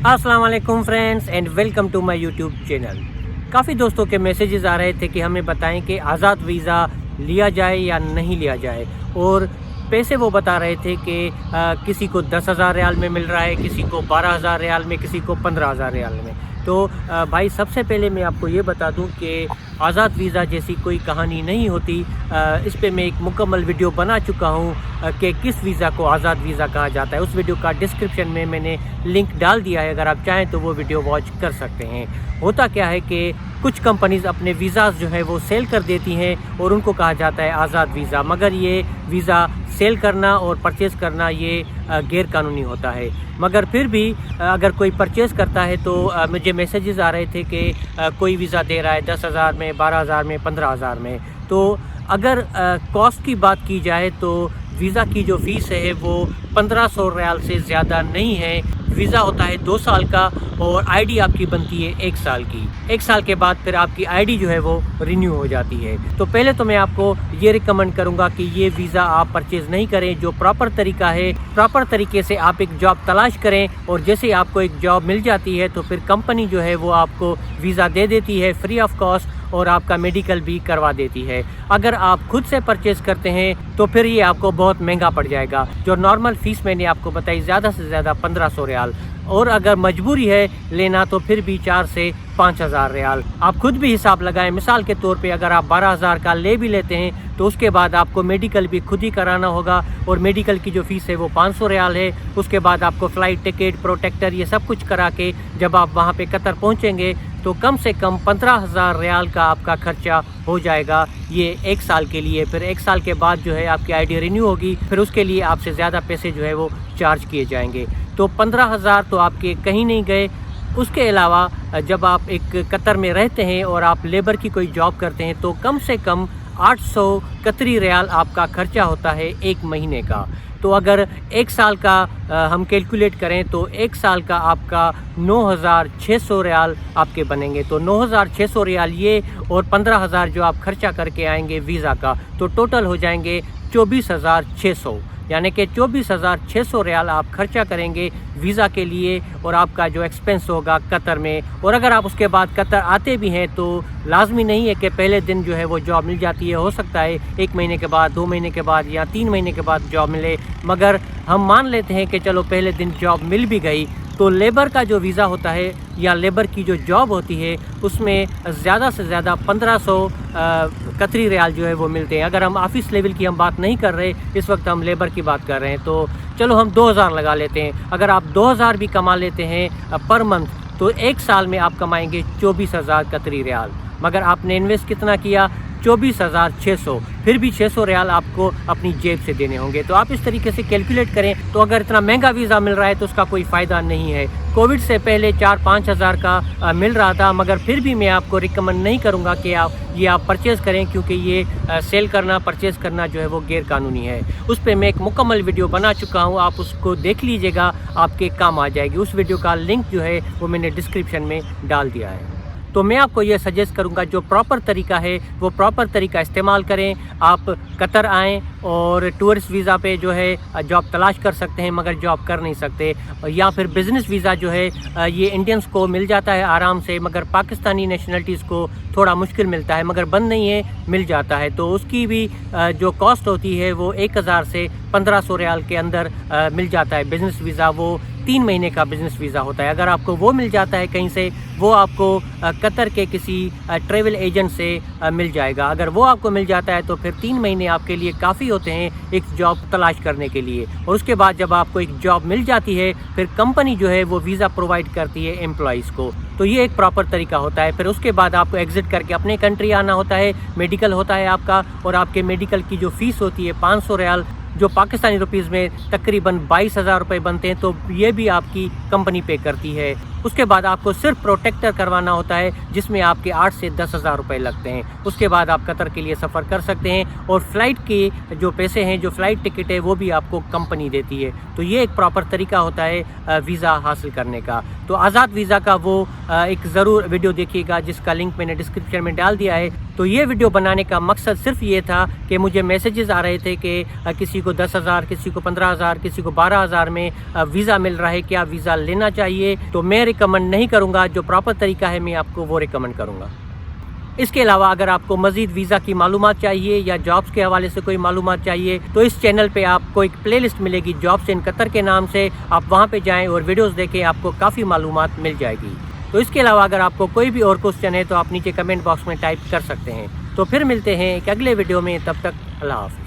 अस्सलाम वालेकुम friends and welcome to my YouTube channel. काफ़ी दोस्तों के मैसेजेस आ रहे थे कि हमें बताएं कि आज़ाद वीज़ा लिया जाए या नहीं लिया जाए, और पैसे वो बता रहे थे कि किसी को 10,000 रियाल में मिल रहा है, किसी को 12,000 रियाल में, किसी को 15,000 रियाल में। तो भाई सबसे पहले मैं आपको ये बता दूं कि आज़ाद वीज़ा जैसी कोई कहानी नहीं होती। इस पे मैं एक मुकम्मल वीडियो बना चुका हूं कि किस वीज़ा को आज़ाद वीज़ा कहा जाता है। उस वीडियो का डिस्क्रिप्शन में मैंने लिंक डाल दिया है, अगर आप चाहें तो वो वीडियो वॉच कर सकते हैं। होता क्या है कि कुछ कंपनीज़ अपने वीज़ाज़ जो है वो सेल कर देती हैं और उनको कहा जाता है आज़ाद वीज़ा, मगर ये वीज़ा सेल करना और परचेज़ करना ये गैर कानूनी होता है। मगर फिर भी अगर कोई परचेज़ करता है तो मुझे मैसेजेस आ रहे थे कि कोई वीज़ा दे रहा है 10,000 में, 12,000 में, 15,000 में। तो अगर कॉस्ट की बात की जाए तो वीज़ा की जो फ़ीस है वो 1500 रियाल से ज़्यादा नहीं है। वीज़ा होता है 2 साल का और आईडी आपकी बनती है 1 साल की। 1 साल के बाद फिर आपकी आईडी जो है वो रिन्यू हो जाती है। तो पहले तो मैं आपको ये रिकमेंड करूँगा कि ये वीज़ा आप परचेज़ नहीं करें। जो प्रॉपर तरीका है, प्रॉपर तरीके से आप एक जॉब तलाश करें, और जैसे आपको एक जॉब मिल जाती है तो फिर कंपनी जो है वो आपको वीज़ा दे देती है फ्री ऑफ कॉस्ट, और आपका मेडिकल भी करवा देती है। अगर आप खुद से परचेज़ करते हैं तो फिर ये आपको बहुत महंगा पड़ जाएगा। जो नॉर्मल फ़ीस मैंने आपको बताई ज़्यादा से ज़्यादा 1500 रियाल, और अगर मजबूरी है लेना तो फिर भी 4 से 5,000 रियाल। आप खुद भी हिसाब लगाएं। मिसाल के तौर पे अगर आप 12,000 का ले भी लेते हैं तो उसके बाद आपको मेडिकल भी खुद ही कराना होगा, और मेडिकल की जो फ़ीस है वो 500 रियाल है। उसके बाद आपको फ़्लाइट टिकट, प्रोटेक्टर, ये सब कुछ करा के जब आप वहाँ पे कतर पहुँचेंगे तो कम से कम 15,000 रियाल का आपका खर्चा हो जाएगा, ये 1 साल के लिए। फिर 1 साल के बाद जो है आपकी आईडी रिन्यू होगी, फिर उसके लिए आपसे ज़्यादा पैसे जो है वो चार्ज किए जाएंगे। तो 15,000 तो आपके कहीं नहीं गए। उसके अलावा जब आप एक कतर में रहते हैं और आप लेबर की कोई जॉब करते हैं तो कम से कम 800 कतरी रियाल आपका खर्चा होता है 1 महीने का। तो अगर 1 साल का हम कैलकुलेट करें तो 1 साल का आपका 9,600 रियाल आपके बनेंगे। तो 9,600 रियाल ये, और 15,000 जो आप खर्चा करके आएंगे वीज़ा का, तो टोटल हो जाएंगे 24,600। यानी कि 24,600 रियाल आप खर्चा करेंगे वीज़ा के लिए, और आपका जो एक्सपेंस होगा कतर में। और अगर आप उसके बाद कतर आते भी हैं तो लाजमी नहीं है कि पहले दिन जो है वो जॉब मिल जाती है। हो सकता है 1 महीने के बाद, 2 महीने के बाद या 3 महीने के बाद जॉब मिले। मगर हम मान लेते हैं कि चलो पहले दिन जॉब मिल भी गई, तो लेबर का जो वीज़ा होता है या लेबर की जो जॉब होती है उसमें ज़्यादा से ज़्यादा 1500 कतरी रियाल जो है वो मिलते हैं। अगर हम ऑफिस लेवल की हम बात नहीं कर रहे, इस वक्त हम लेबर की बात कर रहे हैं, तो चलो हम 2,000 लगा लेते हैं। अगर आप 2,000 भी कमा लेते हैं पर मंथ तो 1 साल में आप कमाएंगे 24,000 कतरी रियाल। मगर आपने इन्वेस्ट कितना किया? 24,600। फिर भी 600 रियाल आपको अपनी जेब से देने होंगे। तो आप इस तरीके से कैलकुलेट करें तो अगर इतना महंगा वीज़ा मिल रहा है तो उसका कोई फ़ायदा नहीं है। कोविड से पहले 4-5 हज़ार का मिल रहा था, मगर फिर भी मैं आपको रिकमेंड नहीं करूंगा कि आप परचेज़ करें, क्योंकि ये सेल करना, परचेज़ करना जो है वो गैर कानूनी है। उस पर मैं एक मुकम्मल वीडियो बना चुका हूँ, आप उसको देख लीजिएगा, आपके काम आ जाएगी। उस वीडियो का लिंक जो है वो मैंने डिस्क्रिप्शन में डाल दिया है। तो मैं आपको ये सजेस्ट करूंगा जो प्रॉपर तरीका है वो प्रॉपर तरीका इस्तेमाल करें। आप कतर आएँ और टूरिस्ट वीज़ा पे जो है जॉब तलाश कर सकते हैं, मगर जॉब कर नहीं सकते। या फिर बिज़नेस वीज़ा जो है ये इंडियंस को मिल जाता है आराम से, मगर पाकिस्तानी नेशनलिटीज़ को थोड़ा मुश्किल मिलता है, मगर बंद नहीं है, मिल जाता है। तो उसकी भी जो कॉस्ट होती है वो 1,000 से 1,500 रियाल के अंदर मिल जाता है। बिज़नेस वीज़ा वो 3 महीने का बिज़नेस वीज़ा होता है। अगर आपको वो मिल जाता है कहीं से, वो आपको कतर के किसी ट्रैवल एजेंट से मिल जाएगा। अगर वो आपको मिल जाता है तो फिर 3 महीने आपके लिए काफ़ी होते हैं एक जॉब तलाश करने के लिए। और उसके बाद जब आपको एक जॉब मिल जाती है फिर कंपनी जो है वो वीज़ा प्रोवाइड करती है एम्प्लॉइज़ को। तो ये एक प्रॉपर तरीका होता है। फिर उसके बाद आपको एग्ज़िट करके अपने कंट्री आना होता है। मेडिकल होता है आपका, और आपके मेडिकल की जो फ़ीस होती है 500 रियाल, जो पाकिस्तानी रुपीज़ में तकरीबन 22,000 रुपये बनते हैं, तो ये भी आपकी कंपनी पे करती है। اس کے بعد آپ کو صرف پروٹیکٹر کروانا ہوتا ہے جس میں آپ کے 8 سے 10,000 روپے لگتے ہیں۔ اس کے بعد آپ قطر کے لیے سفر کر سکتے ہیں اور فلائٹ کے جو پیسے ہیں، جو فلائٹ ٹکٹ ہے، وہ بھی آپ کو کمپنی دیتی ہے۔ تو یہ ایک پراپر طریقہ ہوتا ہے ویزا حاصل کرنے کا۔ تو آزاد ویزا کا وہ ایک ضرور ویڈیو دیکھیے گا جس کا لنک میں نے ڈسکرپشن میں ڈال دیا ہے۔ تو یہ ویڈیو بنانے کا مقصد صرف یہ تھا کہ مجھے میسیجز آ رہے تھے کہ کسی کو 10,000، کسی کو 15,000، کسی کو 12,000 میں ویزا مل رہا ہے، کیا ویزا لینا چاہیے؟ تو میں ریکمنڈ نہیں کروں گا، جو پراپر طریقہ ہے میں آپ کو وہ ریکمنڈ کروں گا۔ اس کے علاوہ اگر آپ کو مزید ویزا کی معلومات چاہیے یا جابس کے حوالے سے کوئی معلومات چاہیے تو اس چینل پہ آپ کو ایک پلے لسٹ ملے گی جابس ان قطر کے نام سے، آپ وہاں پہ جائیں اور ویڈیوز دیکھیں، آپ کو کافی معلومات مل جائے گی۔ تو اس کے علاوہ اگر آپ کو کوئی بھی اور کوسچن ہے تو آپ نیچے کمنٹ باکس میں ٹائپ کر سکتے ہیں۔ تو پھر ملتے ہیں ایک اگلے ویڈیو میں، تب تک اللہ حافظ۔